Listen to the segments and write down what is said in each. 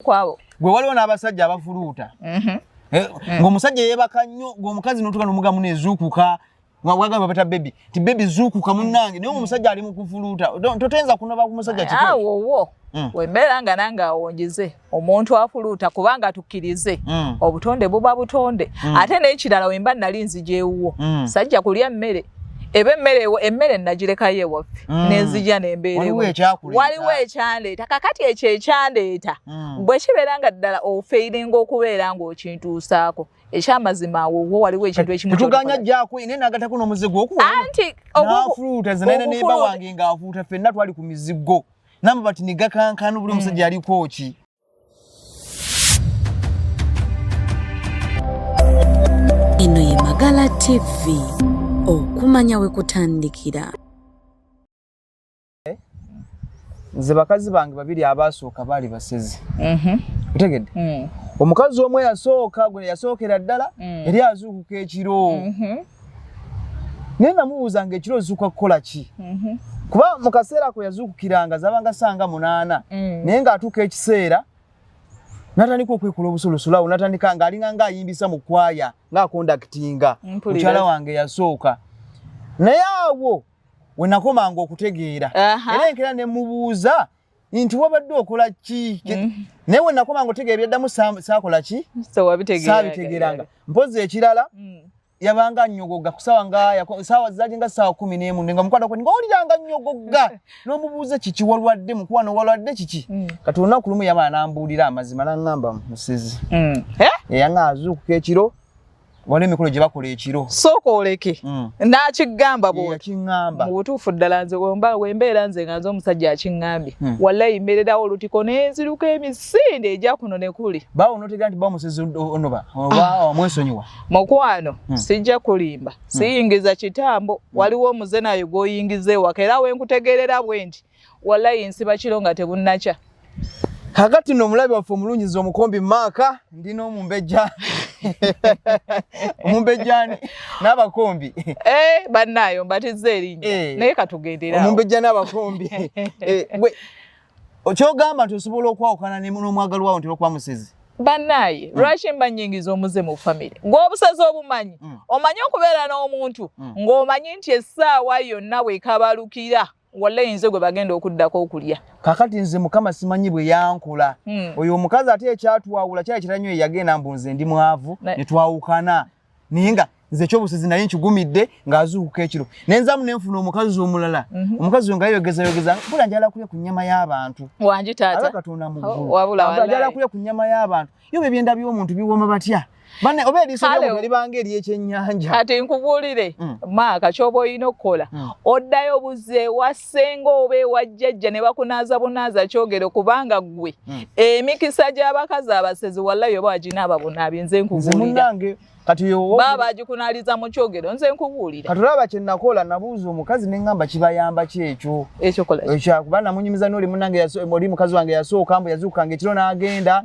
kwabo gwe waliwo n'abasajja abafuluuta ng'omusajja yeebaka nnyo ng'omukazi n'otuuka n'omugamu nezuukuka wagamba bata baby ti baby zuukuka munnange naye omusajja ali mu kufuluuta totenza kunoba ku musajja kiki awo wembeera nga nange awonjeze omuntu afuluuta kubanga tukkirize obutonde buba butonde ate n'ekirala wemba nali nzijeewuwo sajja kulya mmere ebe emmere nagirekayo ewaffe nenzija nembeerewo waliwo ekyandeeta kakati ekyo ekyandeeta bwe kibeera nga ddala ofeiringa okubeera ng'okintuusaako ekyamazima awo waliwo ekintu ekimu tetuganya jjako ine nagatako n'omuzigo anti nafuluuta zinene neba wange ng'afuuta ffenna twali ku mizigo namba bati nigakankana buli omusajja aliko ki eno ye Magala TV okumanya we kutandikira. Nze bakazi bange babiri abasooka baali basezi utegedde omukazi omwe yasooka gwe yasookera ddala yali azuukuka ekiro naye namubuuza ng'ekiro ozuuka kukola ki kuba mu kaseera ko yazuukukiranga zabanga sanga 8 naye ng'atuuka ekiseera natandika okwekola obusulusulawo natandika ng'alinga ng'ayimbisa mu kwaya ng'akondakitinga mukyala wange yasooka naye awo we nakomanga okutegeera era enkera ne mubuuza nti wabadde okola ki naye we nakomanga otegeera byaddamu saakola ki saabitegeeranga mpozi ekirala yabanga nnyogoga saawa zalinga saawa 11 nga mukwata kwe ng'oliranga nnyogoga n'omubuuza kiki walwadde mukwano walwadde kiki kati olunaku lumu yamala n'ambuulira amazima n'aŋŋamba musezi yaŋŋaazuukuka ekiro wali emikolo gye bakola ekiro sooka oleke n'akigamba bw'akiŋŋamba mu butuufu ddala nze wembeera nze nga nze omusajja akiŋŋambye wallahi mbeererawo olutiko n'enziruka emisinde egya kuno ne kuli baawo onotegeera nti bamusezi onoba oba wamwesonyiwa mukwano sijja kulimba siyingiza kitambo waliwo omuze nayo gw'oyingiza ewaka era wenkutegeerera bwe nti wallahi nsiba kiro nga tebunnakya kakati nno omulabi waffe omulunyiza omukombi maaka ndina omumbejja omumbejjani n'abakombi bannaayo mbatiza erinnya naye katugendera omumbejja n'abakombi kyogamba nti osobola okwawukana n'omwagalwawo nti olwokuba musezi bannaaye lwaki mba nnyingiza omuze mu famire ng'obusezi obumanyi omanyi okubeera n'omuntu ng'omanyi nti essaawa yonna bwekabalukira wallahi nze gwe bagenda okuddako okulya kakati nze mukama simanyi bwe yankola oyo omukazi ate ekyatwawula kyali kiranyo yagenda mbu nze ndi mwavu ne twawukana naye nga nze ekyobusezi naye nkigumidde ng'azuukuka ekiro nenzamu nenfuna omukazi omulala omukazi nga yeyogeza bula njala kulya ku nnyama y'abantu wangi taata katonda mu ggulu njala kulya ku nnyama y'abantu yo bye byenda by'omuntu biwooma batya bane oba eriiso ly'omuntu libanga ery'ekyennyanja kati nkubuulire maaka ky'oba olina okukola oddayo buze wassenga oba ewajjajja ne bakunaaza bunaaza kyogero kubanga ggwe emikisa gy'abakazi abasezi wallahi oba wagina ababunaabye nze nkubuulira baba bagikunaaliza mu kyogero nze nkubuulira kati olaba kye nakola nabuuza omukazi ne ŋŋamba kibayamba kyekyo kuba namunyumiza n'oli munnange oli mukazi wange yasooka mbu yazuukukanga ekiro n'agenda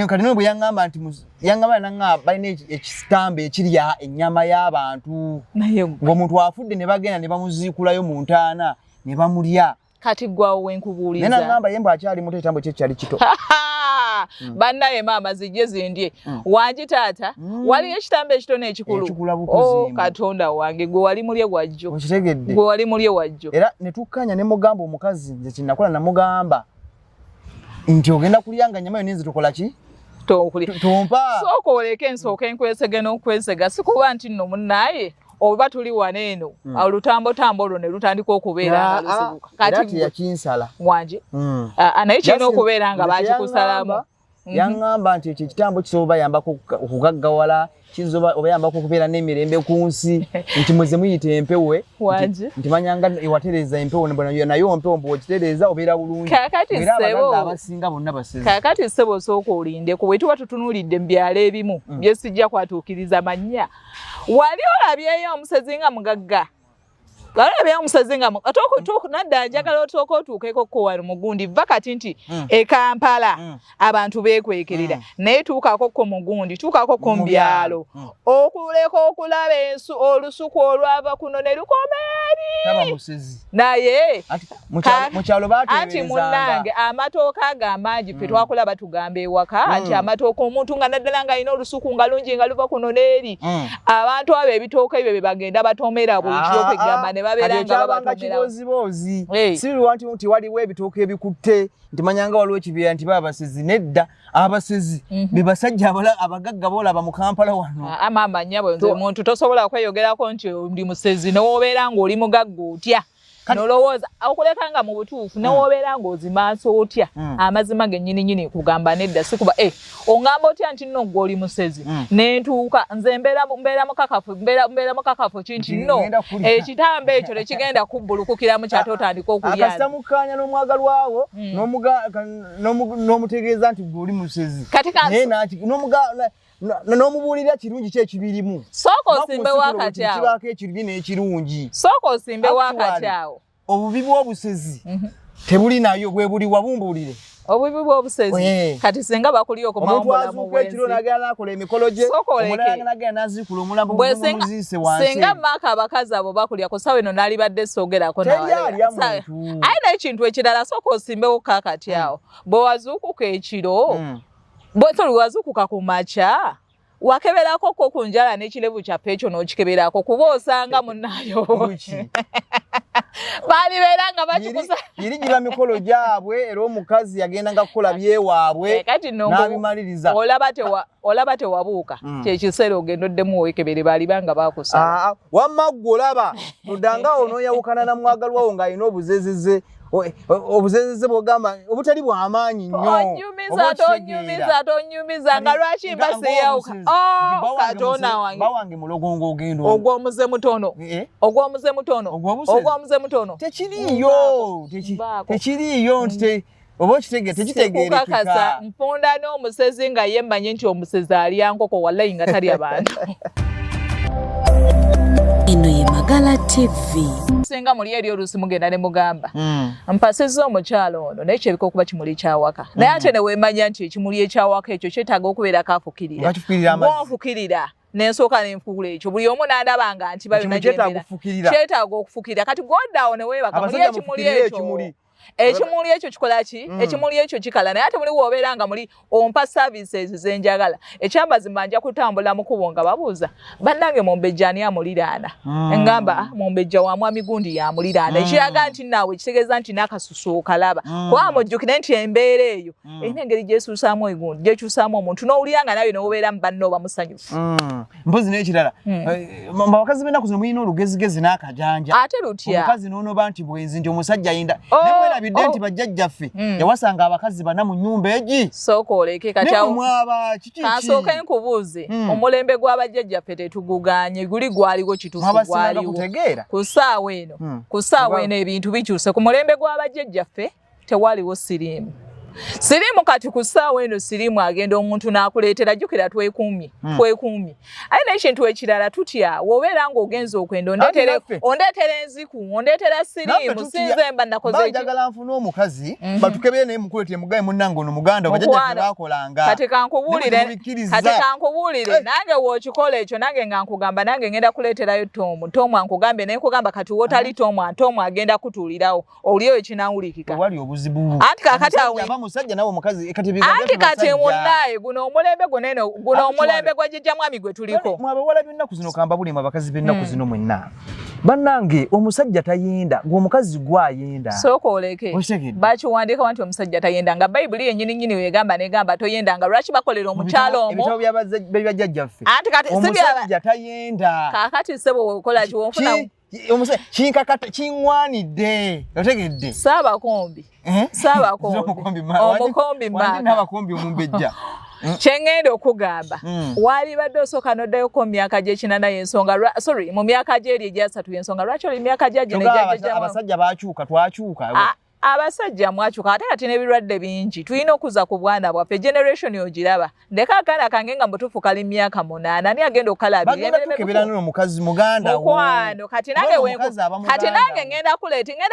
kati nawe bwe yaŋŋamba nti yaŋŋamba naŋŋamba balina ekitambe ekirya ennyama y'abantu ng'omuntu afudde ne bagenda ne bamuziikulayo mu ntaana ne bamulya kati gwawo wenkubuuliza naye naŋŋamba ye mbu akyali muto ekitambo kye kyali kito bannaye maama zijje zindye wangi taata waliyo ekitambo ekitono ekikulu katonda wange gwe wali mulye wajjo okitegedde gwe wali mulye wajjo era ne tukkanya ne mugamba omukazi nze kinakola namugamba nti ogenda kulyanga nnyama yo ninze tukola ki tompa sooka oleke ensooka enkwesege n'okwesega si kuba nti nno munnaaye oba tuli wano eno olutambotambo olwo ne lutandika okubeera nga lusibuka kati yakinsala wangi naye kirina okubeera nga bakikusalamu yaŋŋamba nti ekyo ekitambo kisobola bayambako okugaggawala kizoba obayambako okubeera n'emirembe ku nsi nti mweze muyita empewe nti manyanga ewatereza empewo nayo mpewo mbu okitereeza obeera bulungi era abagagga abasinga bonna basezi kaakati ssebo osooka olindeko bwe tuba tutunuulidde mu byalo ebimu bye sijja kwatuukiriza mannya wali olabyeyo omusezi nga mugagga Galebe omusezi nga atoko nadda njagala otuukeko ko wali mugundi vakati nti e Kampala abantu bekwekerera naye tuukako ko mugundi tuukako ko mbyalo okuleko okulaba ensu olusuku olwava kuno ne lukomeri taba musezi naye mukyalo batebereza anti munange amatooka amangi fe twakulaba tugamba ewaka anti amatooka omuntu nga naddala nga alina olusuku nga lungi nga luva kuno n'eri abantu abo ebitooka ebyo bye bagenda batomera bulijjo kwegamba ne babeera nga babatomera sirwa nti waliwo ebitooka ebikutte nti manyanga waliwo ekibira nti babasezi nedda abasezi bebasajja abagagga boolaba mu Kampala wano amamba nnyabo nze omuntu tosobola kweyogerako nti ndi musezi newobeera ng'oli mugagga otya nolowooza okuleka nga mu butuufu newobeera ng'ozimaaso otya amazima gennyini kugamba nedda sikuba ongamba otya nti nno gw'oli musezi nentuuka nze mbeera mukakafu kinti nno ekitambo ekyo tekigenda kubbulukukiramu kyate otandika okulyaza akasita mukkaanya n'omwagalwawo n'omutegeeza nti gw'oli musezi n'omubuulira kirungi ki ekibirimu sooka osimbe wakati awo kibaako ekirungi n'ekirungi sooka osimbe wakati awo obubi bw'obusezi tebuli nayo bwe buli wabumbuulire obubi bw'obusezi kati singa bakuli okumawumula mu bwenzi ekiro nagenda nakola emikolo gye omulala nagenda nazikula omulambo gumuziise wansi singa maaka abakazi abo bakulya ku ssaawa eno naali badde soogerako aye n'ekintu ekirala sooka osimbewo kakati awo bwe wazuukuka ekiro bwetoli wazukuka ku makya wakeberako ko ku njala n'ekirevu kyaffe ekyo n'okikeberako kuba osanga munnayo baalibeeranga bakikusa yiri giba mikolo gyabwe era omukazi yagendanga kukola byewaabwe n'abimaliriza olaba tewabuuka kyekiseera ogendoddemu owekebere baalibanga bakusala wamma ggwe olaba toddanga onooyawukana na mwagalwawo ng'alina obuzezeze obuzezeze bwogamba obutali bw'amaanyi nnyo tonyumiza nga lwaki mbaseyawuka katonda wange mulogongo ogenda ogw'omuze mutono tekiriyo nti oba okitege tekitegeerekeka nfunda n'omusezi nga ye mmanyi nti omusezi alya nkoko wallayi nga talya bantu Eno ye Magala TV. Singa muli eri oluusi mugenda ne mugamba mpasizza omukyalo ono naye kyebika okuba kimuli kyawaka naye ate ne weemanya nti ekimuli ekyawaka ekyo kyetaaga okubeera kaafukirira gw'onfukirira nensooka nenfukula ekyo buli omu n'andabanga nti bayona kyetaaga okufukirira kati gw'oddawo ne weebaka muli ekimuli ekyo ekimuli ekyo kikola ki ekimuli ekyo kikala naye ate muli woobeera nga muli ompa services zenjagala ekyamazima nja kutambula mu kubo nga babuuza bannange Mumbejja ani amuliraana engamba Mumbejja wa mwami gundi yamuliraana ekiraga nti naawe kitegeeza nti n'akasusu okalaba kuba mujjukire nti embeera eyo erina engeri gyesuusaamu egundi gyekyusaamu omuntu n'owulira nawe n'obeera mu banno oba musanyufu mpozi n'ekirala abakazi b'ennaku zino mulina olugezigezi n'akajanja ate lutya omukazi n'onoba nti bwenzi nti omusajja ayinda abidde nti bajjajjaffe yawasanga abakazi bana mu nnyumba egi sooka oleke kati kasooka enkubuuze omulembe gw'abajjajjaffe tetuguganye guli gwaliwo kituufu gwaliwo ku ssaawa eno ebintu bikyuse ku mulembe gw'abajjajjaffe tewaliwo siriimu kati ku ssaawa eno siriimu agenda omuntu n'akuleetera jjukira twekuumye aye n'ekintu ekirala tutya w'obeera ng'ogenza okwenda ondeetera enziku ondeetera siriimu sinze mba nakoze njagala nfuna omukazi batukebere naye mukuleetera mugaye munnange ono muganda bajjajjaffe baakolanga kati kankubuulire nange w'okikola ekyo nange nga nkugamba nange ngenda kuleeterayo Tomu ankugambe naye nkugamba kati w'otali Tomu agenda kutuulirawo owuliyo ekinawulikika wali obuzibu anti kakati awo musajja nawe omukazi anti kati munnaye guno omulembe guno omulembe gwa jjajja mwami gwe tuliko mwabawala b'ennaku zino kamba buli abakazi b'ennaku zino mwenna bannange omusajja tayenda ng'omukazi gwayenda sooka oleke bakiwandiika nti omusajja tayenda nga bayibuli yennyini wegamba negamba toyenda nga lwaki bakolera omukyalo omwo ebitabo by'abajjajjaffe anti kati omusajja tayenda kaakati sebo wekola kiwonfuna kinkakata kiŋŋwanidde otegedde Saabakombi omukombi n'abakombi Omumbejja kyengenda okugamba wali badde osooka n'oddayoko mu myaka gy'ekinana y'ensonga mu myaka gy'eri egyasatu y'ensonga lwaki oli myaka gyagye abasajja baakyuka twakyuka abasajja mwakyuka ate kati n'ebirwadde bingi tulina okuza ku bwana bwaffe generation ogiraba ndeka akaana kange nga mutuufu kali myaka 8 ani agenda okukalabira omukazi muganda mukwano kati nange ngenda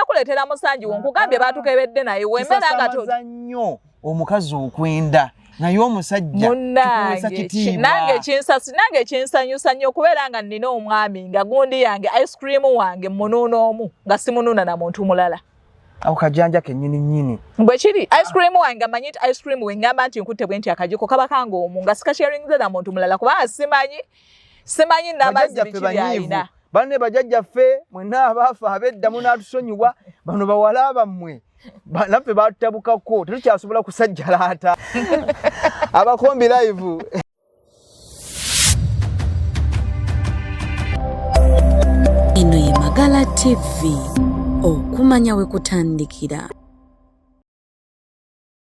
kuleetera musanji wonkugambye batukebedde naye wemera nga nnyo omukazi okwenda naye omusajja nange kinsanyusa nnyo okubeera nga nnina omwami nga gundi yange ice cream wange munuuna omu nga simunuuna na muntu mulala awo kajanja kennyini bwe kiri ice cream wange manyi nti ice cream wengamba nti nkutte bwe nti akajiko kaba kanga omu nga sikasharingize na muntu mulala kubanga simanyi n'amazzi bikiri alina banne bajjajjaffe mwenna abaafa abedda munaatusonyiwa bano bawala bammwe naffe batutabukako tetukyasobola kusajjalaata abakombi live eno ye Magala TV okumanya we kutandikira.